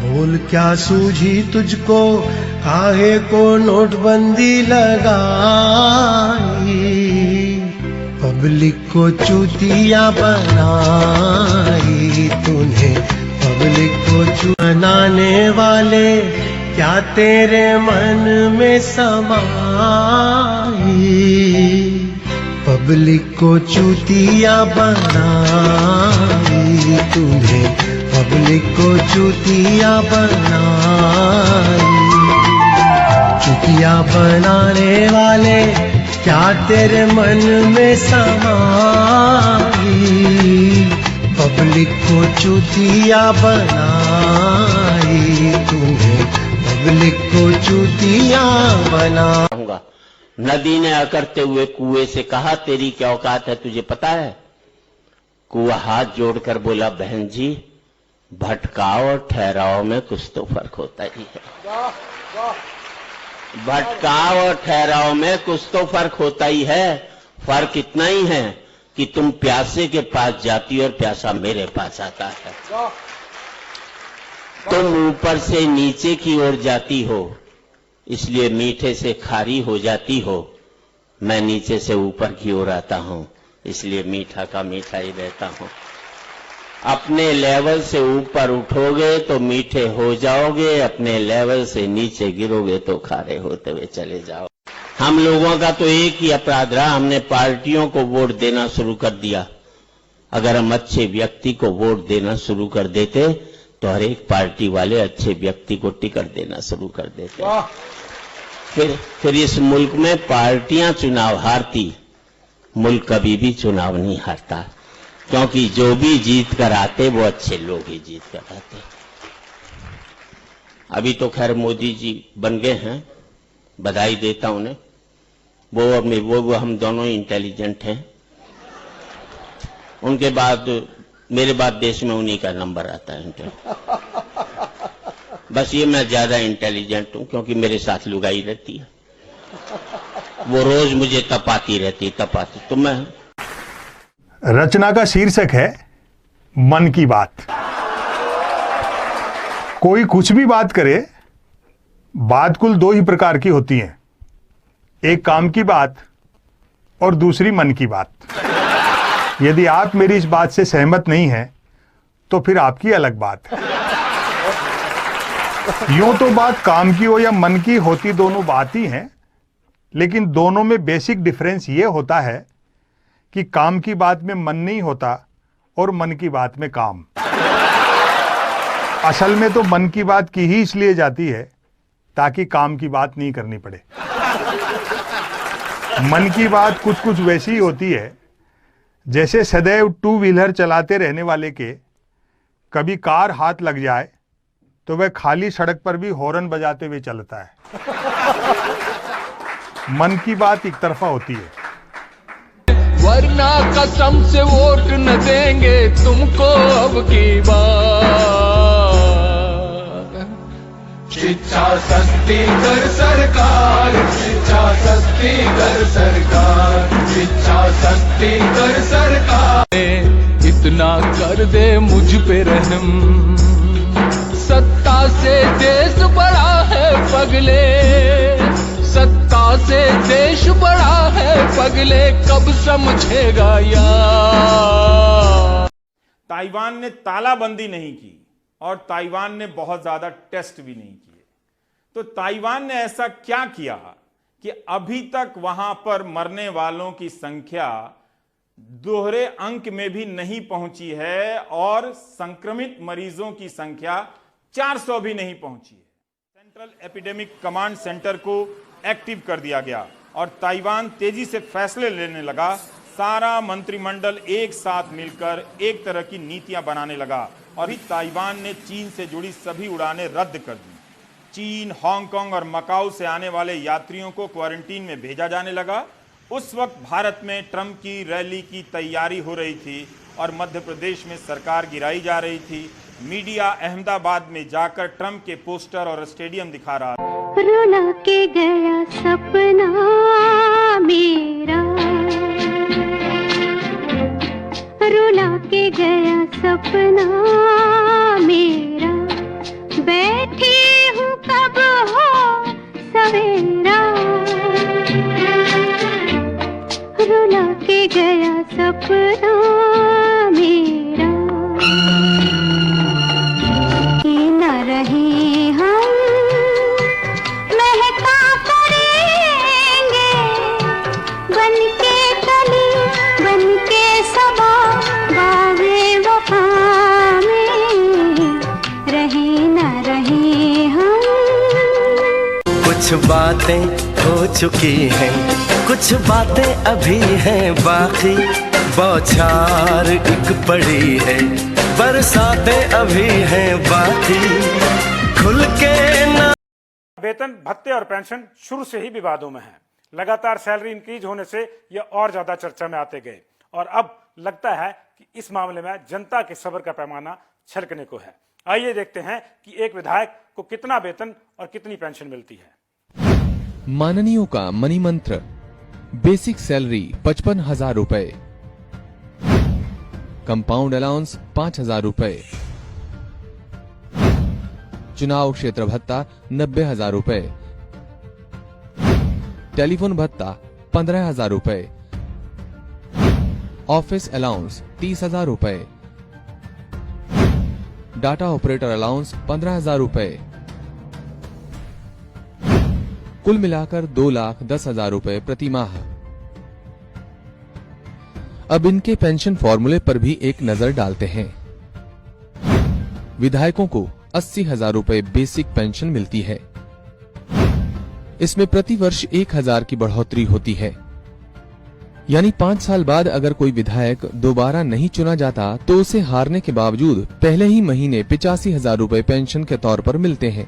बोल क्या सूझी तुझको, काहे को नोटबंदी लगाई, पब्लिक को चूतिया बनाई तूने, पब्लिक को बनाने वाले क्या तेरे मन में समाई, पब्लिक को चूतिया बनाई तूने, पब्लिक को चूतिया बनाई, चूतिया बनाने वाले क्या तेरे मन में समाई, पब्लिक को चूतिया बनाई तूने, पब्लिक को चूतिया बनाऊंगा। नदी ने अकड़ते हुए कुएं से कहा, तेरी क्या औकात है, तुझे पता है? कुआ हाथ जोड़कर बोला, बहन जी भटकाव और ठहराव में कुछ तो फर्क होता ही है। भटकाव और ठहराव में कुछ तो फर्क होता ही है। फर्क इतना ही है कि तुम प्यासे के पास जाती और प्यासा मेरे पास आता है। तुम ऊपर से नीचे की ओर जाती हो, इसलिए मीठे से खारी हो जाती हो। मैं नीचे से ऊपर की ओर आता हूं, इसलिए मीठा का मीठा ही रहता हूं। अपने लेवल से ऊपर उठोगे तो मीठे हो जाओगे, अपने लेवल से नीचे गिरोगे तो खारे होते हुए चले जाओ। हम लोगों का तो एक ही अपराध रहा, हमने पार्टियों को वोट देना शुरू कर दिया। अगर हम अच्छे व्यक्ति को वोट देना शुरू कर देते तो हर एक पार्टी वाले अच्छे व्यक्ति को टिकट देना शुरू कर देते। फिर इस मुल्क में पार्टियां चुनाव हारती, मुल्क कभी भी चुनाव नहीं हारता, क्योंकि जो भी जीत कर आते वो अच्छे लोग ही जीत कर आते। अभी तो खैर मोदी जी बन गए हैं, बधाई देता उन्हें। वो हम दोनों इंटेलिजेंट हैं। उनके बाद मेरे बाद देश में उन्हीं का नंबर आता है। बस ये मैं ज्यादा इंटेलिजेंट हूं क्योंकि मेरे साथ लुगाई रहती है, वो रोज मुझे तपाती रहती। तो मैं रचना का शीर्षक है मन की बात। कोई कुछ भी बात करे, बात कुल दो ही प्रकार की होती हैं, एक काम की बात और दूसरी मन की बात। यदि आप मेरी इस बात से सहमत नहीं हैं तो फिर आपकी अलग बात है। यूं तो बात काम की हो या मन की होती दोनों बात ही हैं, लेकिन दोनों में बेसिक डिफरेंस ये होता है कि काम की बात में मन नहीं होता और मन की बात में काम। असल में तो मन की बात की ही इसलिए जाती है ताकि काम की बात नहीं करनी पड़े। मन की बात कुछ कुछ वैसी ही होती है जैसे सदैव टू व्हीलर चलाते रहने वाले के कभी कार हाथ लग जाए तो वह खाली सड़क पर भी हॉर्न बजाते हुए चलता है। मन की बात एक तरफा होती है। वरना कसम से वोट न देंगे तुमको अब की बार। शिक्षा सस्ती कर सरकार, शिक्षा सस्ती कर सरकार, शिक्षा सस्ती कर सरकार। इतना कर दे मुझ पे रहम, सत्ता से देश बड़ा है पगले, सत्ता से देश बड़ा है पगले, कब समझेगा यार। ताइवान ने तालाबंदी नहीं की और ताइवान ने बहुत ज्यादा टेस्ट भी नहीं किए। तो ताइवान ने ऐसा क्या किया कि अभी तक वहां पर मरने वालों की संख्या दोहरे अंक में भी नहीं पहुंची है और संक्रमित मरीजों की संख्या 400 भी नहीं पहुंची है। सेंट्रल एपिडेमिक कमांड सेंटर को एक्टिव कर दिया गया और ताइवान तेजी से फैसले लेने लगा। सारा मंत्रिमंडल एक साथ मिलकर एक तरह की नीतियां बनाने लगा और ताइवान ने चीन से जुड़ी सभी उड़ानें रद्द कर दी। चीन, हांगकांग और मकाऊ से आने वाले यात्रियों को क्वारंटीन में भेजा जाने लगा। उस वक्त भारत में ट्रंप की रैली की तैयारी हो रही थी और मध्य प्रदेश में सरकार गिराई जा रही थी। मीडिया अहमदाबाद में जाकर ट्रंप के पोस्टर और स्टेडियम दिखा रहा था। रुला के गया सपना मेरा, रुला के गया सपना मेरा, बैठी हूँ कब हो सवेरा, रुला के गया सपना मेरा। कि न रहे हम महका करेंगे, बन के कली बन के सबा, बागे वफा में रहे न रहे हम। कुछ बातें हो चुकी हैं, कुछ बातें अभी हैं बाकी, बौछार एक पड़ी है, बरसातें अभी हैं बाकी, खुल के ना। वेतन, भत्ते और पेंशन शुरू से ही विवादों में है। लगातार सैलरी इंक्रीज होने से ये और ज्यादा चर्चा में आते गए और अब लगता है कि इस मामले में जनता के सब्र का पैमाना छलकने को है। आइए देखते हैं कि एक विधायक को कितना वेतन और कितनी पेंशन मिलती है। माननीयों का मनी मंत्र, बेसिक सैलरी 55,000 रुपए, कंपाउंड अलाउंस 5,000 रुपए, चुनाव क्षेत्र भत्ता 90,000 रुपए, टेलीफोन भत्ता 15,000 रुपए, ऑफिस अलाउंस 30,000 रुपए, डाटा ऑपरेटर अलाउंस 15,000 रुपए, कुल मिलाकर 2,10,000 रुपए प्रति माह। अब इनके पेंशन फॉर्मूले पर भी एक नजर डालते हैं। विधायकों को 80,000 रुपए बेसिक पेंशन मिलती है। इसमें प्रति वर्ष 1,000 की बढ़ोतरी होती है, यानी 5 साल बाद अगर कोई विधायक दोबारा नहीं चुना जाता तो उसे हारने के बावजूद पहले ही महीने 85,000 रुपए पेंशन के तौर पर मिलते हैं।